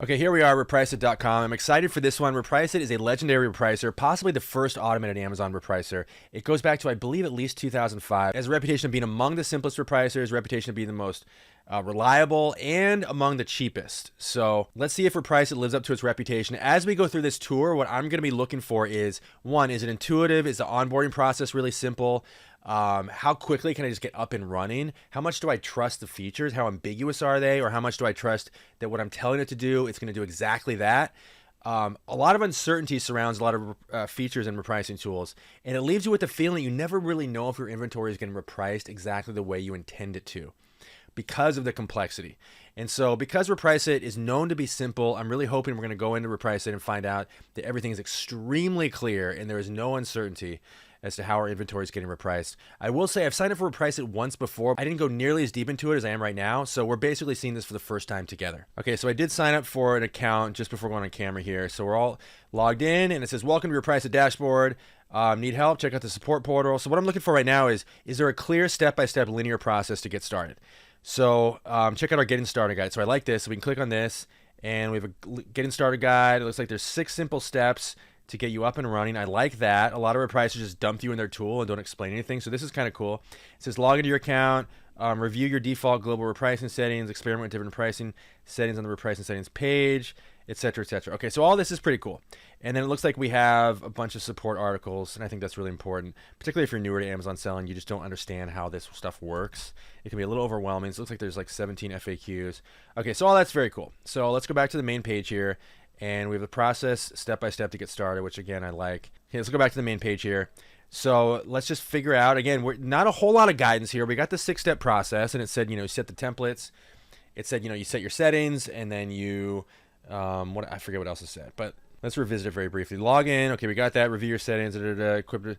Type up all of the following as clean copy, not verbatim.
Okay, here we are, RepriceIt.com. I'm excited for this one. RepriceIt is a legendary repricer, possibly the first automated Amazon repricer. It goes back to, I believe, at least 2005. It has a reputation of being among the simplest repricers, reputation of being the most reliable, and among the cheapest. So let's see if RepriceIt lives up to its reputation. As we go through this tour, what I'm going to be looking for is, one, is it intuitive? Is the onboarding process really simple? How quickly can I just get up and running? How much do I trust the features? How ambiguous are they? Or how much do I trust that what I'm telling it to do, it's going to do exactly that? A lot of uncertainty surrounds a lot of features and repricing tools, and it leaves you with the feeling you never really know if your inventory is getting repriced exactly the way you intend it to because of the complexity. And so because RepriceIt is known to be simple, I'm really hoping we're going to go into RepriceIt and find out that everything is extremely clear and there is no uncertainty as to how our inventory is getting repriced. I will say I've signed up for RepriceIt once before. I didn't go nearly as deep into it as I am right now, so we're basically seeing this for the first time together. Okay, so I did sign up for an account just before going on camera here. So we're all logged in, and it says, welcome to RepriceIt dashboard. Need help? Check out the support portal. So what I'm looking for right now is there a clear step-by-step linear process to get started? So check out our getting started guide. So I like this. So we can click on this, and we have a getting started guide. It looks like there's 6 simple steps to get you up and running. I like that. A lot of repricers just dump you in their tool and don't explain anything. So this is kind of cool. It says log into your account, review your default global repricing settings, experiment with different pricing settings on the repricing settings page, etc., etc. Okay, so all this is pretty cool. And then it looks like we have a bunch of support articles, and I think that's really important, particularly if you're newer to Amazon selling, you just don't understand how this stuff works. It can be a little overwhelming. So it looks like there's like 17 FAQs. Okay, so all that's very cool. So let's go back to the main page here. And we have the process step-by-step to get started, which again, I like. Okay, let's go back to the main page here. So let's just figure out, again, we're not a whole lot of guidance here. We got the 6-step process, and it said, you set the templates. It said, you set your settings, and then you, I forget what else it said, but let's revisit it very briefly. Log in. Okay, we got that. Review your settings.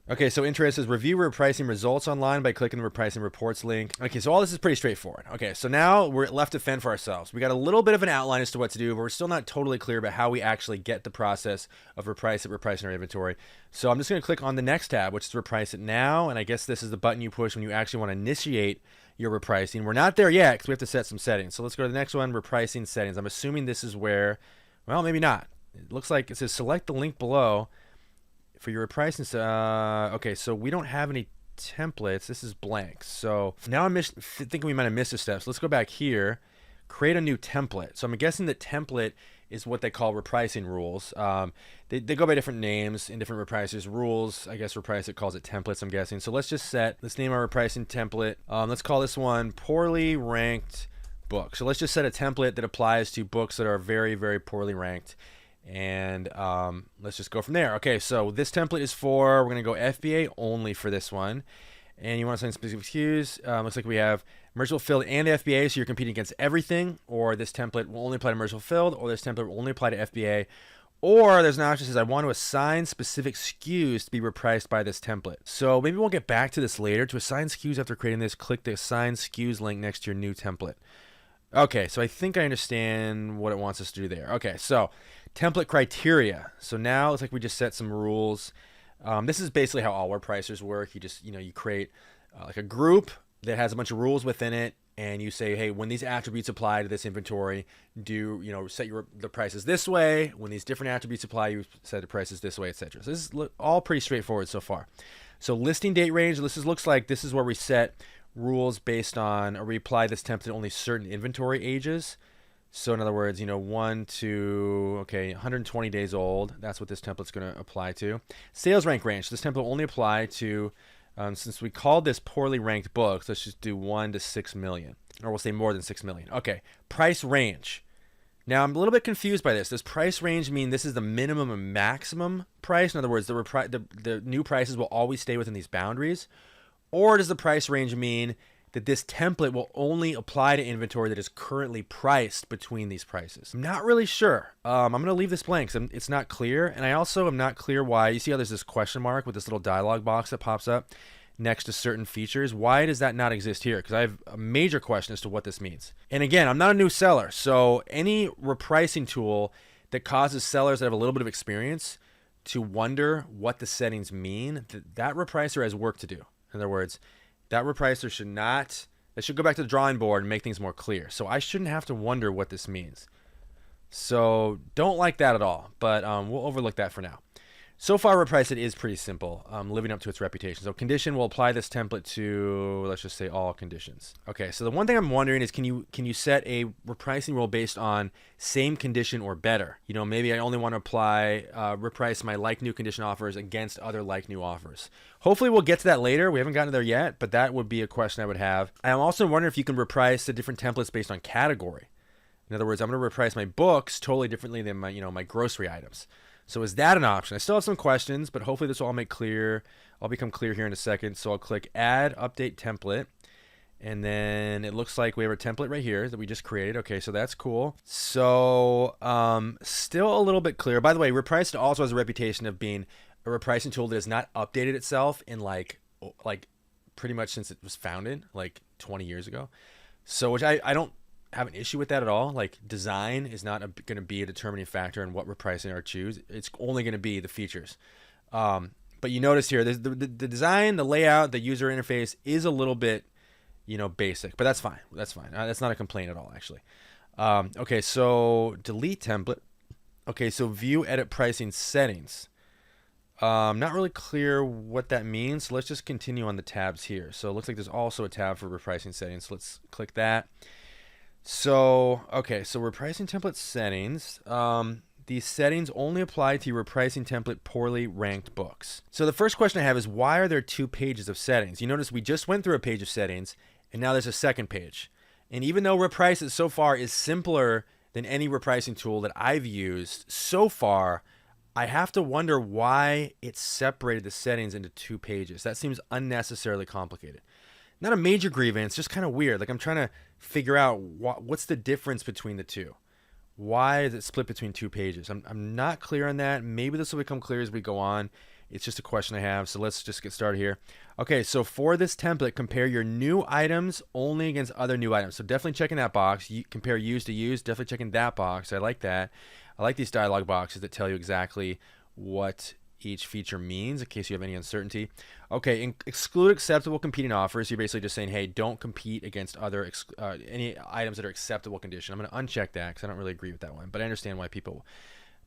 Okay, so interest is review repricing results online by clicking the repricing reports link. Okay, so all this is pretty straightforward. Okay, so now we're left to fend for ourselves. We got a little bit of an outline as to what to do, but we're still not totally clear about how we actually get the process of repricing our inventory. So I'm just going to click on the next tab, which is reprice it now. And I guess this is the button you push when you actually want to initiate your repricing. We're not there yet because we have to set some settings. So let's go to the next one, repricing settings. I'm assuming this is where, well, maybe not. It looks like it says select the link below for your repricing. Okay, so we don't have any templates. This is blank. So now I'm thinking we might have missed a step. So let's go back here, create a new template. So I'm guessing that template is what they call repricing rules. They go by different names in different repricers. Rules, I guess RepriceIt calls it templates, I'm guessing. So let's name our repricing template. Let's call this one poorly ranked book. So let's just set a template that applies to books that are very, very poorly ranked. And let's just go from there. Okay, so this template is we're going to go FBA only for this one. And you want to assign specific SKUs. Looks like we have merchant fulfilled and FBA, so you're competing against everything. Or this template will only apply to merchant fulfilled, or this template will only apply to FBA. Or there's an option that says I want to assign specific SKUs to be repriced by this template. So maybe we'll get back to this later. To assign SKUs after creating this, click the assign SKUs link next to your new template. Okay, so I think I understand what it wants us to do there. Okay, so template criteria. So now it's like we just set some rules. This is basically how all our pricers work. You just, you create like a group that has a bunch of rules within it, and you say, hey, when these attributes apply to this inventory, set the prices this way. When these different attributes apply, you set the prices this way, etc. So this is all pretty straightforward so far. So listing date range. Looks like this is where we set rules based on, or we apply this template to only certain inventory ages. So in other words, 1 to 120 days old. That's what this template's going to apply to. Sales rank range. This template will only apply to, since we called this poorly ranked books, let's just do 1 to 6 million, or we'll say more than 6 million. Okay. Price range. Now I'm a little bit confused by this. Does price range mean this is the minimum and maximum price? In other words, the new prices will always stay within these boundaries, or does the price range mean that this template will only apply to inventory that is currently priced between these prices? I'm not really sure. I'm going to leave this blank because it's not clear. And I also am not clear why. You see how there's this question mark with this little dialog box that pops up next to certain features? Why does that not exist here? Because I have a major question as to what this means. And again, I'm not a new seller. So any repricing tool that causes sellers that have a little bit of experience to wonder what the settings mean, that repricer has work to do. In other words, that repricer should go back to the drawing board and make things more clear. So I shouldn't have to wonder what this means. So don't like that at all, but we'll overlook that for now. So far, RepriceIt is pretty simple, living up to its reputation. So condition will apply this template to, let's just say, all conditions. Okay, so the one thing I'm wondering is, can you set a repricing rule based on same condition or better? You know, maybe I only want to apply reprice my like new condition offers against other like new offers. Hopefully we'll get to that later. We haven't gotten there yet, but that would be a question I would have. I'm also wondering if you can reprice the different templates based on category. In other words, I'm going to reprice my books totally differently than my, my grocery items. So is that an option? I still have some questions, but hopefully this will all become clear here in a second. So I'll click Add Update Template, and then it looks like we have our template right here that we just created. Okay, so that's cool. So still a little bit clear. By the way, RepriceIt also has a reputation of being a repricing tool that has not updated itself in like pretty much since it was founded, like 20 years ago. So which I don't have an issue with that at all. Like, design is not going to be a determining factor in what repricing or choose. It's only going to be the features. But you notice here, the design, the layout, the user interface is a little bit, basic, but that's fine. That's fine. That's not a complaint at all, actually. Okay, so delete template. Okay, so view edit pricing settings. Not really clear what that means. So let's just continue on the tabs here. So it looks like there's also a tab for repricing settings. So let's click that. So, okay, so repricing template settings. These settings only apply to your repricing template poorly ranked books. So the first question I have is, why are there 2 pages of settings? You notice we just went through a page of settings, and now there's a second page. And even though RepriceIt so far is simpler than any repricing tool that I've used so far, I have to wonder why it separated the settings into 2 pages. That seems unnecessarily complicated. Not a major grievance, just kind of weird. Like, I'm trying to figure out what's the difference between the two. Why is it split between 2 pages? I'm not clear on that. Maybe this will become clear as we go on. It's just a question I have, so let's just get started here. Okay, so for this template, compare your new items only against other new items. So definitely checking that box. Compare used to used, definitely checking that box. I like that. I like these dialog boxes that tell you exactly what each feature means in case you have any uncertainty. Okay, exclude acceptable competing offers. You're basically just saying, hey, don't compete against other any items that are acceptable condition. I'm going to uncheck that because I don't really agree with that one, but I understand why people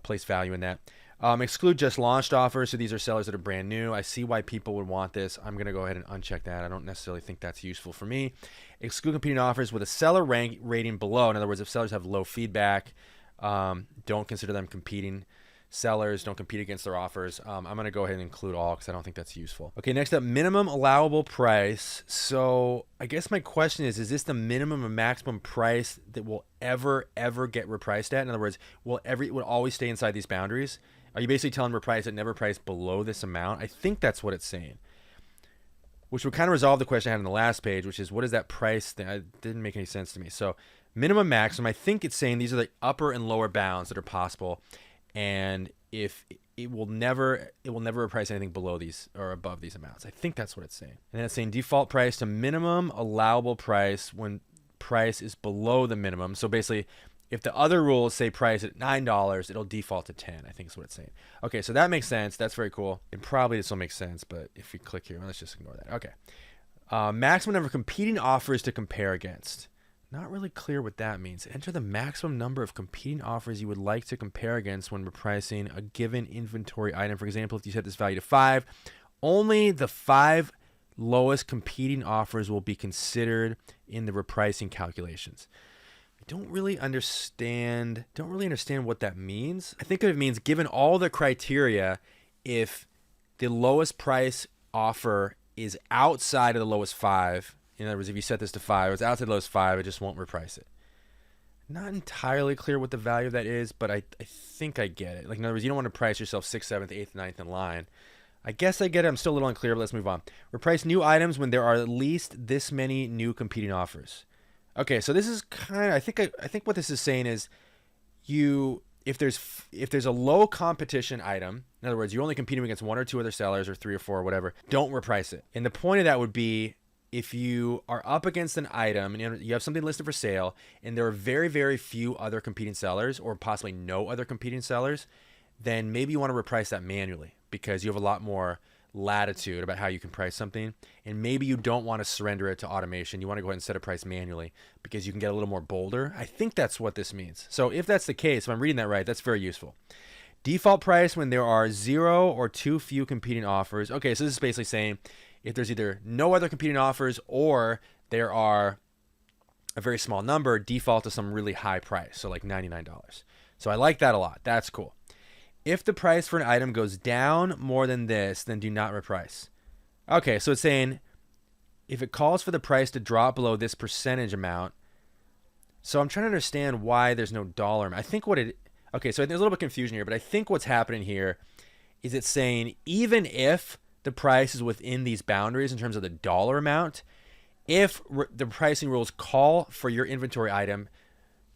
place value in that. Exclude just launched offers. So these are sellers that are brand new. I see why people would want this. I'm going to go ahead and uncheck that. I don't necessarily think that's useful for me. Exclude competing offers with a seller rating below. In other words, if sellers have low feedback, don't consider them competing sellers. Don't compete against their offers. I'm going to go ahead and include all because I don't think that's useful. Okay, next up, minimum allowable price. So I guess my question is this the minimum or maximum price that will ever get repriced at? In other words, will always stay inside these boundaries? Are you basically telling RepriceIt never price below this amount? I think that's what it's saying, which would kind of resolve the question I had on the last page, which is, what is that price thing? It didn't make any sense to me. So minimum, maximum, I think it's saying these are the upper and lower bounds that are possible. And if it will never reprice anything below these or above these amounts. I think that's what it's saying. And then it's saying default price to minimum allowable price when price is below the minimum. So basically, if the other rules say price at $9, it'll default to 10. I think is what it's saying. Okay, so that makes sense. That's very cool. And probably this will make sense, but if you click here, let's just ignore that. Okay. Maximum number of competing offers to compare against. Not really clear what that means. Enter the maximum number of competing offers you would like to compare against when repricing a given inventory item. For example, if you set this value to 5, only the 5 lowest competing offers will be considered in the repricing calculations. I don't really understand what that means. I think it means, given all the criteria, if the lowest price offer is outside of the lowest 5, in other words, if you set this to 5, it's outside the lowest 5, it just won't reprice it. Not entirely clear what the value of that is, but I think I get it. Like, in other words, you don't want to price yourself 6th, 7th, 8th, 9th in line. I guess I get it. I'm still a little unclear, but let's move on. Reprice new items when there are at least this many new competing offers. Okay, so this is kind of, I think what this is saying is, if there's a low competition item, in other words, you're only competing against 1 or 2 other sellers or 3 or 4 or whatever, don't reprice it. And the point of that would be, if you are up against an item and you have something listed for sale and there are very, very few other competing sellers or possibly no other competing sellers, then maybe you want to reprice that manually because you have a lot more latitude about how you can price something, and maybe you don't want to surrender it to automation. You want to go ahead and set a price manually because you can get a little more bolder. I think that's what this means. So if that's the case, if I'm reading that right, that's very useful. Default price when there are 0 or too few competing offers. Okay, so this is basically saying if there's either no other competing offers or there are a very small number, default to some really high price, so like $99. So I like that a lot. That's cool. If the price for an item goes down more than this, then do not reprice. Okay, so it's saying if it calls for the price to drop below this percentage amount. So I'm trying to understand why there's no dollar amount. I think what it, okay, so there's a little bit of confusion here, but I think what's happening here is it's saying even if the price is within these boundaries in terms of the dollar amount, if the pricing rules call for your inventory item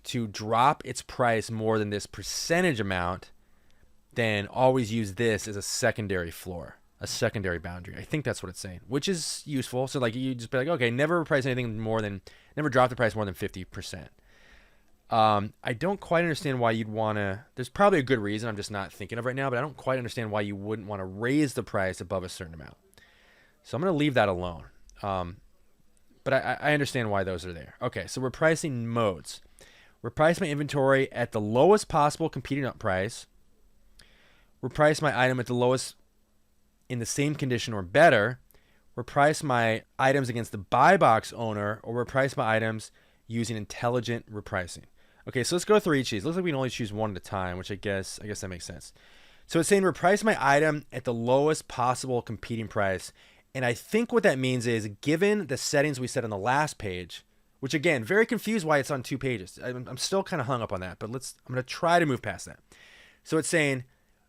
to drop its price more than this percentage amount, then always use this as a secondary floor, a secondary boundary. I think that's what it's saying, which is useful. So like you just be like, okay, never price anything more than, never drop the price more than 50%. I don't quite understand why you'd want to, there's probably a good reason I'm just not thinking of right now, but I don't quite understand why you wouldn't want to raise the price above a certain amount. So I'm going to leave that alone. But I understand why those are there. Okay, so repricing modes. Reprice my inventory at the lowest possible competing price. Reprice my item at the lowest in the same condition or better. Reprice my items against the buy box owner, or reprice my items using intelligent repricing. Okay, so let's go through each of these. Looks like we can only choose one at a time, which I guess that makes sense. So it's saying reprice my item at the lowest possible competing price. And I think what that means is, given the settings we set on the last page, which again, very confused why it's on 2 pages. I'm still kind of hung up on that, but I'm going to try to move past that. So it's saying,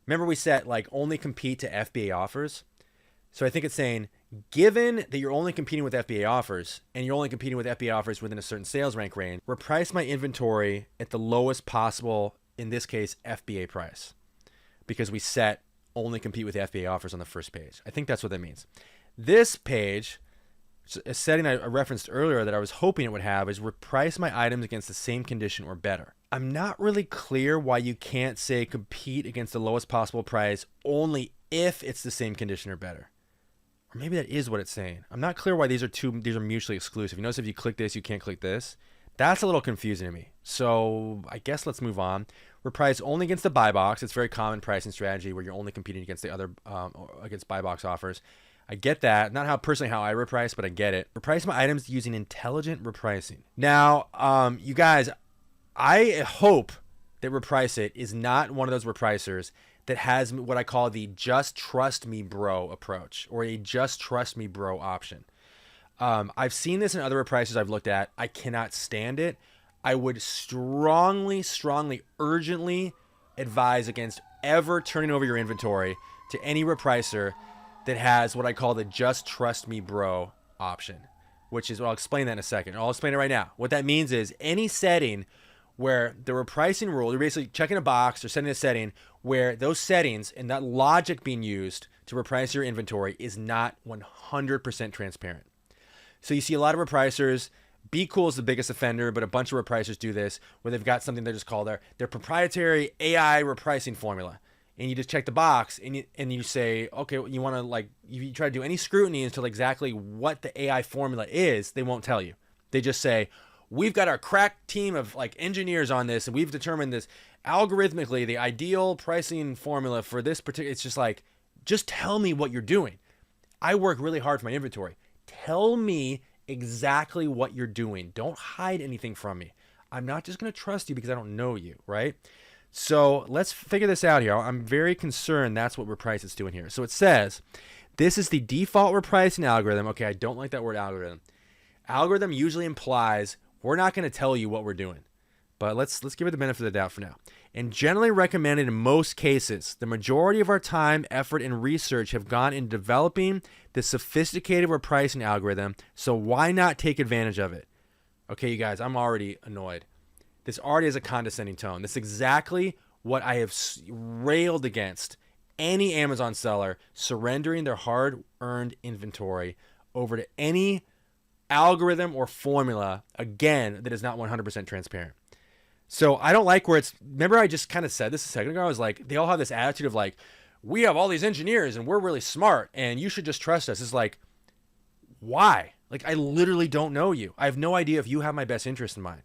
remember we set like only compete to FBA offers. So I think it's saying, given that you're only competing with FBA offers and you're only competing with FBA offers within a certain sales rank range, reprice my inventory at the lowest possible, in this case, FBA price, because we set only compete with FBA offers on the first page. I think that's what that means. This page, a setting I referenced earlier that I was hoping it would have, is reprice my items against the same condition or better. I'm not really clear why you can't say compete against the lowest possible price only if it's the same condition or better. Or maybe that is what it's saying. I'm not clear why these are mutually exclusive. You notice if you click this, you can't click this. That's a little confusing to me. So I guess let's move on. Reprice only against the buy box. It's a very common pricing strategy where you're only competing against the other against buy box offers. I get that. Not how I reprice, but I get it. Reprice my items using intelligent repricing. Now, you guys, I hope that RepriceIt is not one of those repricers that has what I call the just trust me bro approach, or a just trust me bro option. I've seen this in other repricers I've looked at. I cannot stand it. I would strongly, urgently advise against ever turning over your inventory to any repricer that has what I call the just trust me bro option, which is, well, I'll explain that in a second. I'll explain it right now. What that means is any setting where the repricing rule, you're basically checking a box or setting a setting where those settings and that logic being used to reprice your inventory is not 100% transparent. So you see a lot of repricers, Be Cool is the biggest offender, but a bunch of repricers do this where they've got something they just call their proprietary AI repricing formula. And you just check the box and you say, okay, you want to like, you try to do any scrutiny into exactly what the AI formula is, they won't tell you. They just say, we've got our crack team of like engineers on this and we've determined this algorithmically, the ideal pricing formula for this particular, it's just like, just tell me what you're doing. I work really hard for my inventory. Tell me exactly what you're doing. Don't hide anything from me. I'm not just going to trust you because I don't know you, right? So let's figure this out here. I'm very concerned that's what RepriceIt's doing here. So it says, this is the default repricing algorithm. Okay, I don't like that word algorithm. Algorithm usually implies we're not going to tell you what we're doing. But let's give it the benefit of the doubt for now. And generally recommended in most cases. The majority of our time, effort, and research have gone in developing this sophisticated repricing algorithm, so why not take advantage of it? Okay, you guys, I'm already annoyed. This already has a condescending tone. This is exactly what I have railed against any Amazon seller surrendering their hard-earned inventory over to any algorithm or formula, again, that is not 100% transparent. So I don't like where it's, remember I just kind of said this a second ago, I was like, they all have this attitude of like, we have all these engineers and we're really smart and you should just trust us. It's like, why? Like, I literally don't know you. I have no idea if you have my best interest in mind.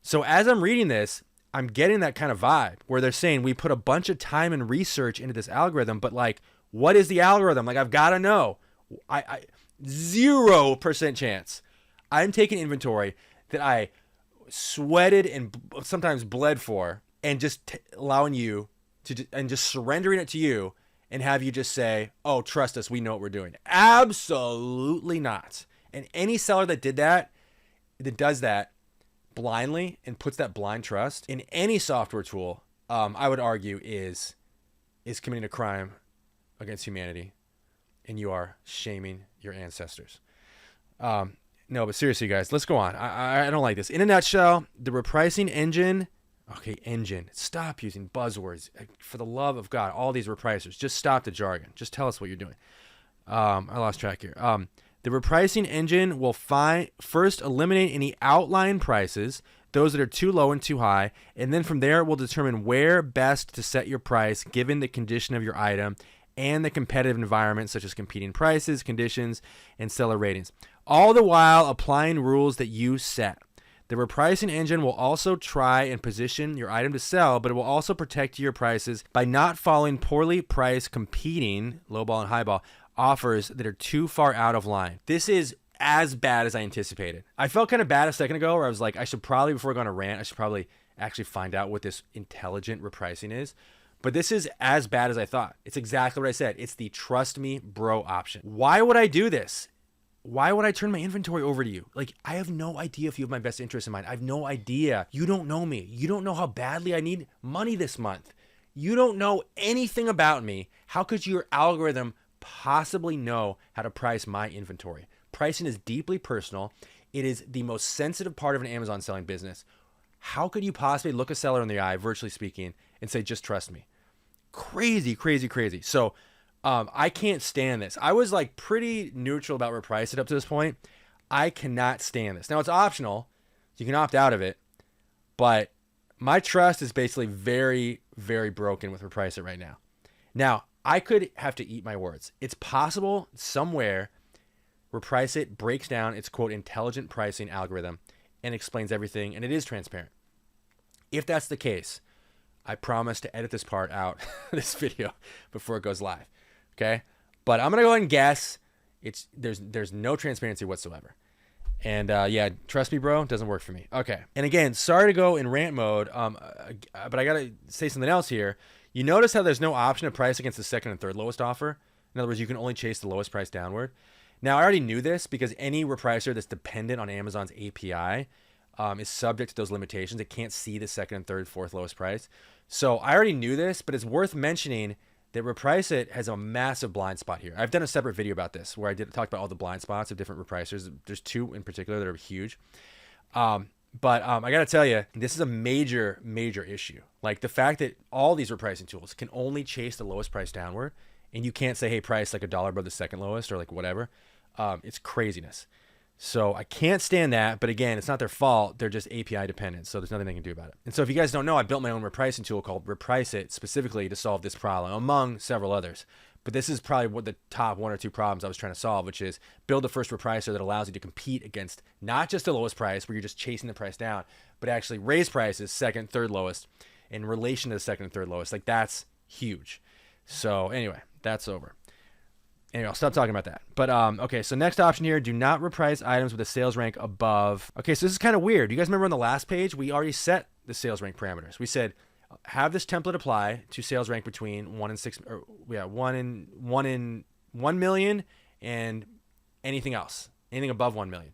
So as I'm reading this, I'm getting that kind of vibe where they're saying we put a bunch of time and research into this algorithm, but like, what is the algorithm? Like, I've got to know. I 0% chance. I'm taking inventory that I sweated and sometimes bled for, and just allowing you to, and just surrendering it to you, and have you just say, oh, trust us, we know what we're doing. Absolutely not. And any seller that does that blindly and puts that blind trust in any software tool, I would argue is committing a crime against humanity, and you are shaming your ancestors. No, but seriously, guys, let's go on. I don't like this. In a nutshell, the repricing engine. Okay, engine. Stop using buzzwords. For the love of God, all these repricers, just stop the jargon. Just tell us what you're doing. I lost track here. The repricing engine will first eliminate any outline prices, those that are too low and too high, and then from there it will determine where best to set your price given the condition of your item and the competitive environment, such as competing prices, conditions, and seller ratings, all the while applying rules that you set. The repricing engine will also try and position your item to sell, but it will also protect your prices by not following poorly priced competing lowball and highball offers that are too far out of line. This is as bad as I anticipated. I felt kind of bad a second ago where I was like, I should probably, before I go on a rant, I should probably actually find out what this intelligent repricing is. But this is as bad as I thought. It's exactly what I said. It's the trust me bro option. Why would I do this? Why would I turn my inventory over to you? Like, I have no idea if you have my best interest in mind. I have no idea. You don't know me. You don't know how badly I need money this month. You don't know anything about me. How could your algorithm possibly know how to price my inventory? Pricing is deeply personal. It is the most sensitive part of an Amazon selling business. How could you possibly look a seller in the eye, virtually speaking, and say, just trust me? Crazy, crazy, crazy. So I can't stand this. I was like pretty neutral about RepriceIt up to this point. I cannot stand this. Now, it's optional. You can opt out of it. But my trust is basically very, very broken with RepriceIt right now. Now, I could have to eat my words. It's possible somewhere RepriceIt breaks down its, quote, intelligent pricing algorithm and explains everything, and it is transparent. If that's the case, I promise to edit this part out, this video, before it goes live. Okay? But I'm going to go ahead and guess there's no transparency whatsoever. And yeah, trust me, bro, it doesn't work for me. Okay. And again, sorry to go in rant mode, but I got to say something else here. You notice how there's no option to price against the second and third lowest offer? In other words, you can only chase the lowest price downward. Now, I already knew this because any repricer that's dependent on Amazon's API is subject to those limitations. It can't see the second and third, fourth lowest price. So I already knew this, but it's worth mentioning that RepriceIt has a massive blind spot here. I've done a separate video about this where I talk about all the blind spots of different repricers. There's two in particular that are huge. But I got to tell you, this is a major, major issue. Like the fact that all these repricing tools can only chase the lowest price downward, and you can't say, hey, price like $1 above the second lowest or like whatever. It's craziness. So I can't stand that. But again, it's not their fault. They're just API dependent. So there's nothing they can do about it. And so if you guys don't know, I built my own repricing tool called RepriceIt specifically to solve this problem, among several others. But this is probably what the top one or two problems I was trying to solve, which is build the first repricer that allows you to compete against not just the lowest price where you're just chasing the price down, but actually raise prices second, third lowest in relation to the second and third lowest. Like that's huge. So anyway, that's over. Anyway, I'll stop talking about that. But okay, so next option here, do not reprice items with a sales rank above. Okay, so this is kind of weird. You guys remember on the last page, we already set the sales rank parameters. We said have this template apply to sales rank between 1 and 6, or yeah, 1 in 1 million and anything else, anything above 1 million.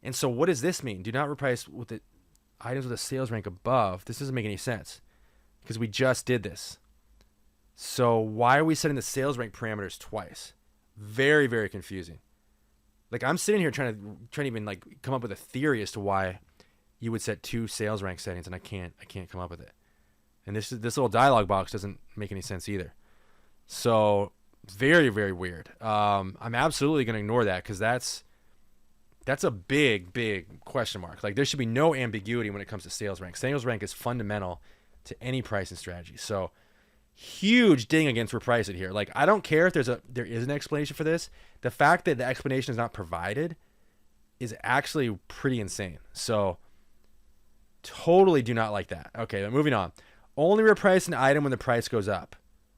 And so what does this mean? Do not reprice with the items with a sales rank above. This doesn't make any sense because we just did this. So why are we setting the sales rank parameters twice? Very, very confusing. Like I'm sitting here trying to even like come up with a theory as to why you would set two sales rank settings, and I can't come up with it. And this little dialog box doesn't make any sense either. So very, very weird. I'm absolutely going to ignore that because that's a big, big question mark. Like there should be no ambiguity when it comes to sales rank. Sales rank is fundamental to any pricing strategy. So huge ding against RepriceIt here. Like, I don't care if there is an explanation for this. The fact that the explanation is not provided is actually pretty insane. So totally do not like that. Okay, moving on. Only reprice an item when the price goes up.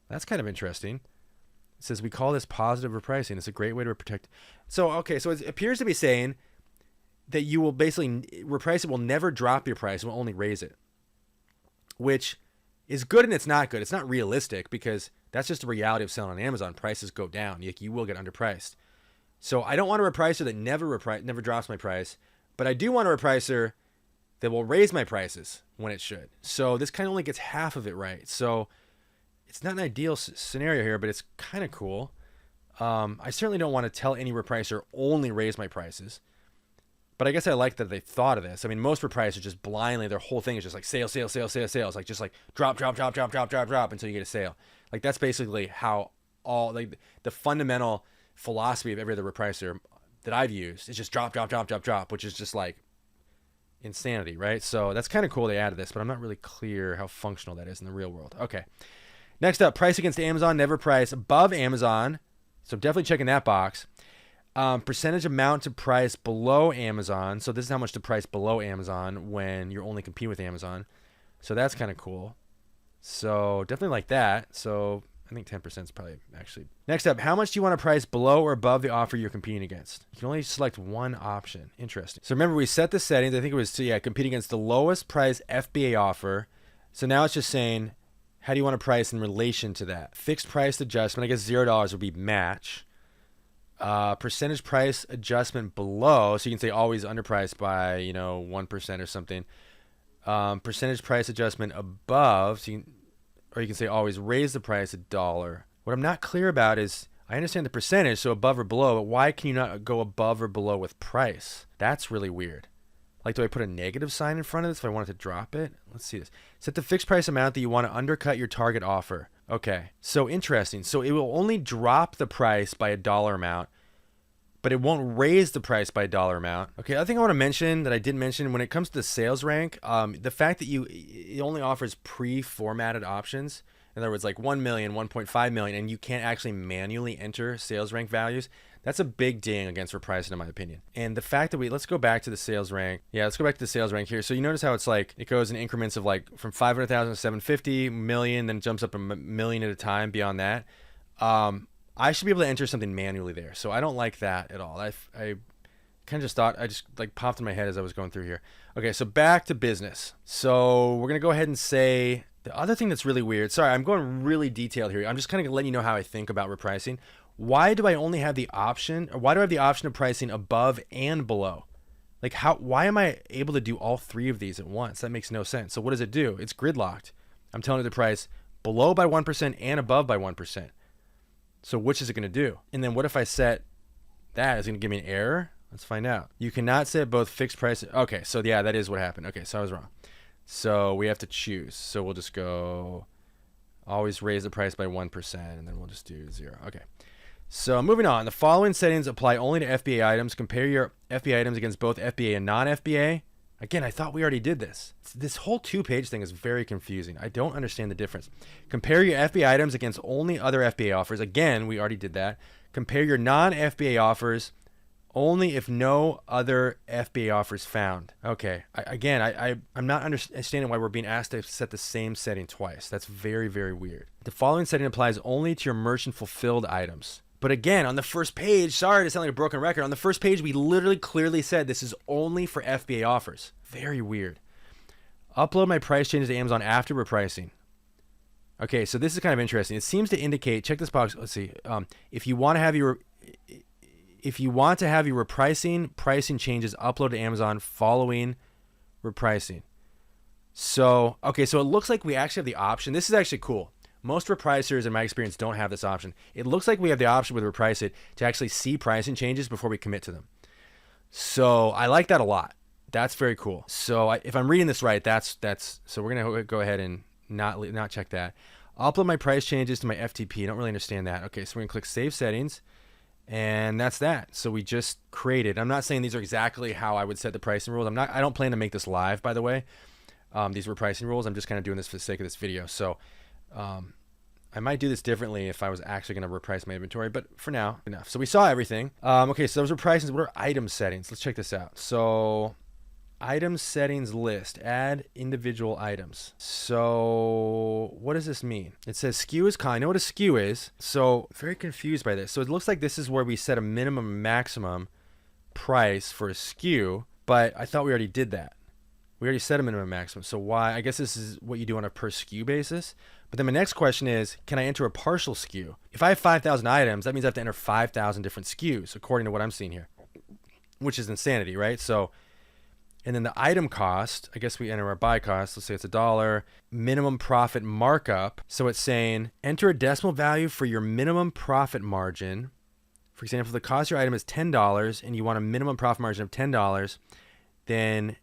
That's kind of interesting. It says we call this positive repricing. It's a great way to protect. So, okay, so it appears to be saying that you will basically, RepriceIt will never drop your price. It will only raise it, which is good and it's not good. It's not realistic because that's just the reality of selling on Amazon. Prices go down. You will get underpriced. So I don't want a repricer that never drops my price, but I do want a repricer that will raise my prices when it should. So this kind of only gets half of it right. So it's not an ideal scenario here, but it's kind of cool. I certainly don't want to tell any repricer only raise my prices, but I guess I like that they thought of this. I mean, most repricers just blindly, their whole thing is just like sales, like just like drop until you get a sale. Like that's basically how all like the fundamental philosophy of every other repricer that I've used is just drop, which is just like insanity, right? So that's kind of cool they added this, but I'm not really clear how functional that is in the real world. Okay. Next up, price against Amazon, never price above Amazon. So definitely checking that box. Percentage amount to price below Amazon. So this is how much to price below Amazon when you're only competing with Amazon. So that's kind of cool. So definitely like that. So I think 10% is probably actually. Next up, how much do you want to price below or above the offer you're competing against? You can only select one option. Interesting. So remember, we set the settings. I think it was to compete against the lowest price FBA offer. So now it's just saying, how do you want to price in relation to that? Fixed price adjustment. I guess $0 would be match. Percentage price adjustment below. So you can say always underpriced by 1% or something. Percentage price adjustment above. So you can say always raise the price $1. What I'm not clear about is, I understand the percentage, so above or below, but why can you not go above or below with price? That's really weird. Like, do I put a negative sign in front of this if I wanted to drop it? Let's see this. Set the fixed price amount that you want to undercut your target offer. Okay, so interesting. So it will only drop the price by $1 amount, but it won't raise the price by $1 amount. Okay, other thing I want to mention that I didn't mention, when it comes to the sales rank, the fact that it only offers pre-formatted options, in other words, like 1 million, 1.5 million, and you can't actually manually enter sales rank values, that's a big ding against RepriceIt, in my opinion. And the fact that let's go back to the sales rank. Yeah, let's go back to the sales rank here. So you notice how it's like, it goes in increments of like from 500,000 to 750 million, then it jumps up a million at a time beyond that. I should be able to enter something manually there. So I don't like that at all. I kind of just thought, I just like popped in my head as I was going through here. Okay, so back to business. So we're going to go ahead and say, the other thing that's really weird, sorry, I'm going really detailed here. I'm just kind of letting you know how I think about repricing. Why do I only have the option, or why do I have the option of pricing above and below? Like why am I able to do all three of these at once? That makes no sense. So what does it do? It's gridlocked. I'm telling it to price below by 1% and above by 1%. So which is it going to do? And then what if I set that? Is it going to give me an error? Let's find out. You cannot set both fixed price. Okay, so yeah, that is what happened. Okay, so I was wrong. So we have to choose. So we'll just go always raise the price by 1%, and then we'll just do 0. Okay. So moving on. The following settings apply only to FBA items. Compare your FBA items against both FBA and non-FBA. Again, I thought we already did this. This whole 2-page thing is very confusing. I don't understand the difference. Compare your FBA items against only other FBA offers. Again, we already did that. Compare your non-FBA offers only if no other FBA offers found. Okay. I'm not understanding why we're being asked to set the same setting twice. That's very, very weird. The following setting applies only to your merchant fulfilled items. But again, on the first page, sorry to sound like a broken record, on the first page, we literally clearly said this is only for FBA offers. Very weird. Upload my price changes to Amazon after repricing. Okay, so this is kind of interesting. It seems to indicate, check this box. Let's see. If you want to have your repricing pricing changes upload to Amazon following repricing. So, okay, so it looks like we actually have the option. This is actually cool. Most repricers, in my experience, don't have this option. It looks like we have the option with RepriceIt to actually see pricing changes before we commit to them. So I like that a lot. That's very cool. So if I'm reading this right, so we're gonna go ahead and not check that. Upload my price changes to my FTP. I don't really understand that. Okay, so we're gonna click Save Settings, and that's that. So we just created. I'm not saying these are exactly how I would set the pricing rules. I don't plan to make this live, by the way. These repricing rules. I'm just kind of doing this for the sake of this video. So I might do this differently if I was actually going to reprice my inventory, but for now, enough. So we saw everything. Okay, so those are prices. What are item settings? Let's check this out. So item settings list, add individual items. So what does this mean? It says SKU is I know what a SKU is. So very confused by this. So it looks like this is where we set a minimum and maximum price for a SKU, but I thought we already did that. We already set a minimum and maximum. So why? I guess this is what you do on a per SKU basis. But then my next question is, can I enter a partial SKU? If I have 5,000 items, that means I have to enter 5,000 different SKUs, according to what I'm seeing here, which is insanity, right? So, and then the item cost, I guess we enter our buy cost. Let's say it's $1. Minimum profit markup. So it's saying, enter a decimal value for your minimum profit margin. For example, if the cost of your item is $10 and you want a minimum profit margin of $10, then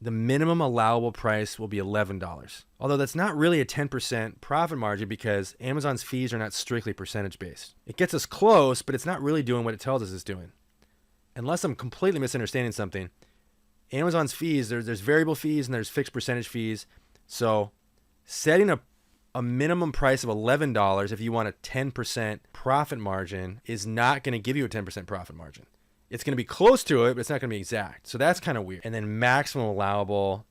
the minimum allowable price will be $11. Although that's not really a 10% profit margin because Amazon's fees are not strictly percentage based. It gets us close, but it's not really doing what it tells us it's doing. Unless I'm completely misunderstanding something, Amazon's fees, there's variable fees and there's fixed percentage fees. So setting a minimum price of $11 if you want a 10% profit margin is not going to give you a 10% profit margin. It's going to be close to it, but it's not going to be exact. So that's kind of weird. And then maximum allowable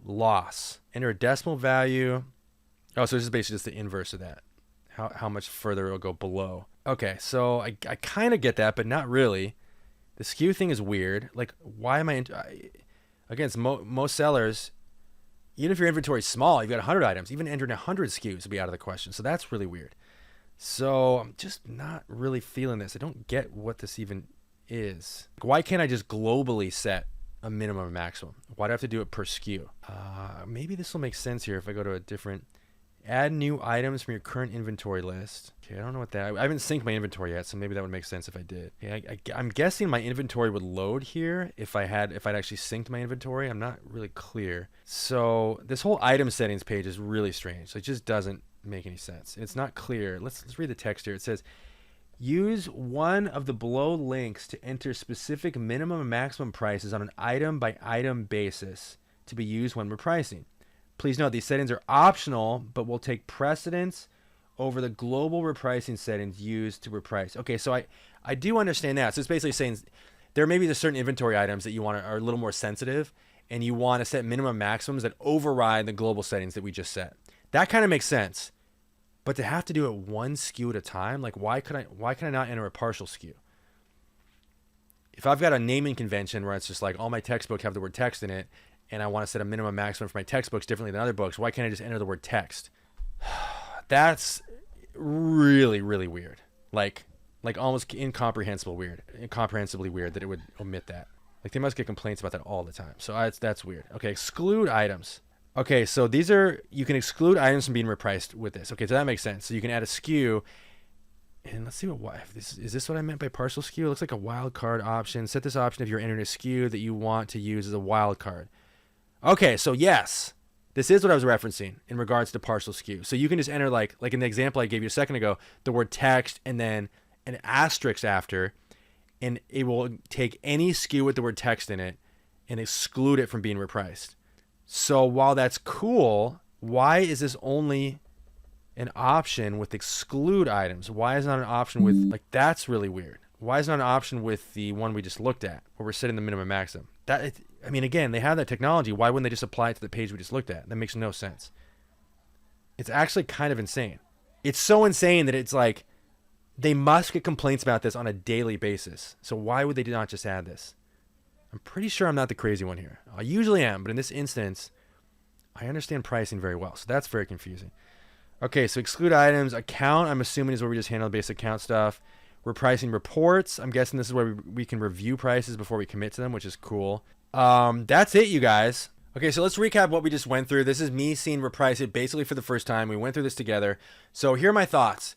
loss. Enter a decimal value. Oh, so this is basically just the inverse of that. How much further it'll go below. Okay, so I kind of get that, but not really. The SKU thing is weird. Like, why am against most sellers, even if your inventory is small, you've got 100 items, even entering 100 SKUs would be out of the question. So that's really weird. So I'm just not really feeling this. I don't get what this even is. Why can't I just globally set a minimum and maximum? Why do I have to do it per SKU? Maybe this will make sense here if I go to a different, add new items from your current inventory list. Okay, I don't know what that, I haven't synced my inventory yet, so maybe that would make sense if I did. Okay, I'm guessing my inventory would load here if I'd actually synced my inventory. I'm not really clear. So this whole item settings page is really strange. It just doesn't make any sense. It's not clear. Let's read the text here. It says, use one of the below links to enter specific minimum and maximum prices on an item by item basis to be used when repricing. Please note these settings are optional, but will take precedence over the global repricing settings used to reprice. Okay, so I do understand that. So it's basically saying there may be certain inventory items that you want are a little more sensitive, and you want to set minimum maximums that override the global settings that we just set. That kind of makes sense. But to have to do it one SKU at a time, like why can I not enter a partial SKU? If I've got a naming convention where it's just like all my textbooks have the word text in it, and I want to set a minimum maximum for my textbooks differently than other books, why can't I just enter the word text? That's really, really weird. Like almost incomprehensibly weird that it would omit that. Like they must get complaints about that all the time. So that's weird. Okay, exclude items. Okay, so you can exclude items from being repriced with this. Okay, so that makes sense. So you can add a SKU, and let's see is this what I meant by partial SKU? It looks like a wildcard option. Set this option if you're entering a SKU that you want to use as a wildcard. Okay, so yes, this is what I was referencing in regards to partial SKU. So you can just enter like in the example I gave you a second ago, the word text and then an asterisk after, and it will take any SKU with the word text in it and exclude it from being repriced. So while that's cool, why is this only an option with exclude items? Why is it not an option with, that's really weird. Why is it not an option with the one we just looked at where we're setting the minimum maximum? Again, they have that technology. Why wouldn't they just apply it to the page we just looked at? That makes no sense. It's actually kind of insane. It's so insane that it's like they must get complaints about this on a daily basis. So why would they not just add this? I'm pretty sure I'm not the crazy one here. I usually am, but in this instance, I understand pricing very well. So that's very confusing. Okay, so exclude items. Account, I'm assuming, is where we just handle basic account stuff. Repricing reports. I'm guessing this is where we can review prices before we commit to them, which is cool. That's it, you guys. Okay, so let's recap what we just went through. This is me seeing RepriceIt basically for the first time. We went through this together. So here are my thoughts.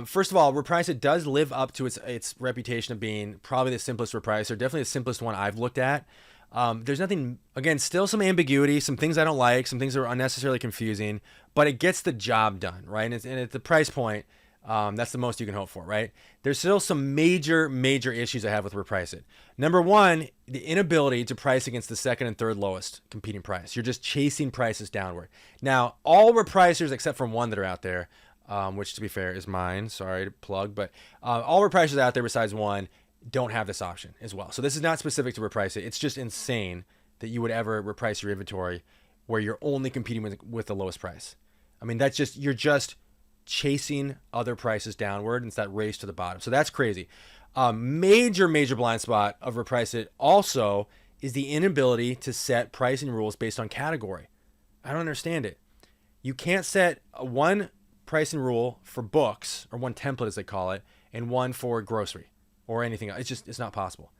First of all, RepriceIt does live up to its reputation of being probably the simplest repricer, definitely the simplest one I've looked at. There's nothing, again, still some ambiguity, some things I don't like, some things that are unnecessarily confusing, but it gets the job done, right? And at the price point, that's the most you can hope for, right? There's still some major issues I have with RepriceIt. Number one, the inability to price against the second and third lowest competing price. You're just chasing prices downward. Now, all repricers, except for one that are out there, which to be fair is mine. Sorry to plug, but all repricers out there besides one don't have this option as well. So this is not specific to RepriceIt. It's just insane that you would ever reprice your inventory where you're only competing with the lowest price. I mean, that's just, you're just chasing other prices downward, and it's that race to the bottom. So that's crazy. Major blind spot of RepriceIt also is the inability to set pricing rules based on category. I don't understand it. You can't set one pricing rule for books, or one template as they call it, and one for grocery or anything else. It's not possible.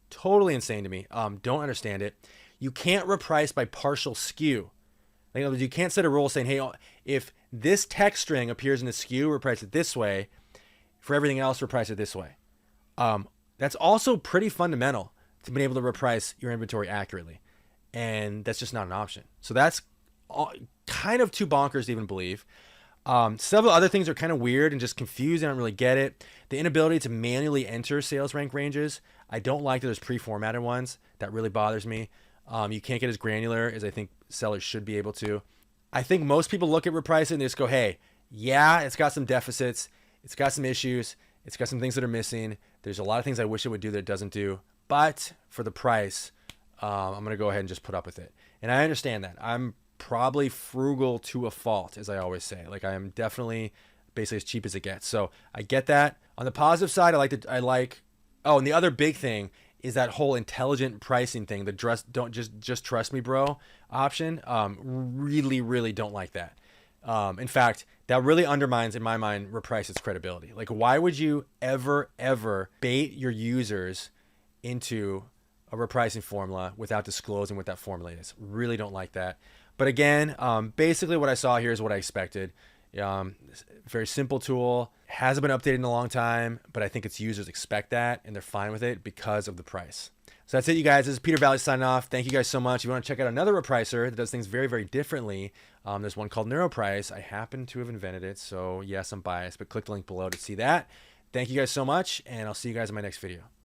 Totally insane to me. Don't understand it. You can't reprice by partial SKU. Like, you can't set a rule saying, hey, if this text string appears in the SKU, reprice it this way. For everything else, reprice it this way. That's also pretty fundamental to being able to reprice your inventory accurately. And that's just not an option. So that's kind of too bonkers to even believe. Several other things are kind of weird and just confused. I don't really get it. The inability to manually enter sales rank ranges. I don't like that there's pre-formatted ones. That really bothers me. You can't get as granular as I think sellers should be able to. I think most people look at RepriceIt and they just go, hey, yeah, it's got some deficits. It's got some issues. It's got some things that are missing. There's a lot of things I wish it would do that it doesn't do. But for the price, I'm going to go ahead and just put up with it. And I understand that. I'm probably frugal to a fault, as I always say. Like, I am definitely basically as cheap as it gets. So I get that. On the positive side, oh, and the other big thing is that whole intelligent pricing thing, the don't just trust me, bro option. Really don't like that. In fact, that really undermines, in my mind, RepriceIt's credibility. Like, why would you ever bait your users into a repricing formula without disclosing what that formula is? Really don't like that. But again, basically what I saw here is what I expected. Very simple tool, hasn't been updated in a long time, but I think its users expect that and they're fine with it because of the price. So that's it, you guys. This is Peter Valley signing off. Thank you guys so much. If you want to check out another repricer that does things very differently, there's one called NeuroPrice. I happen to have invented it, so yes, I'm biased, but click the link below to see that. Thank you guys so much, and I'll see you guys in my next video.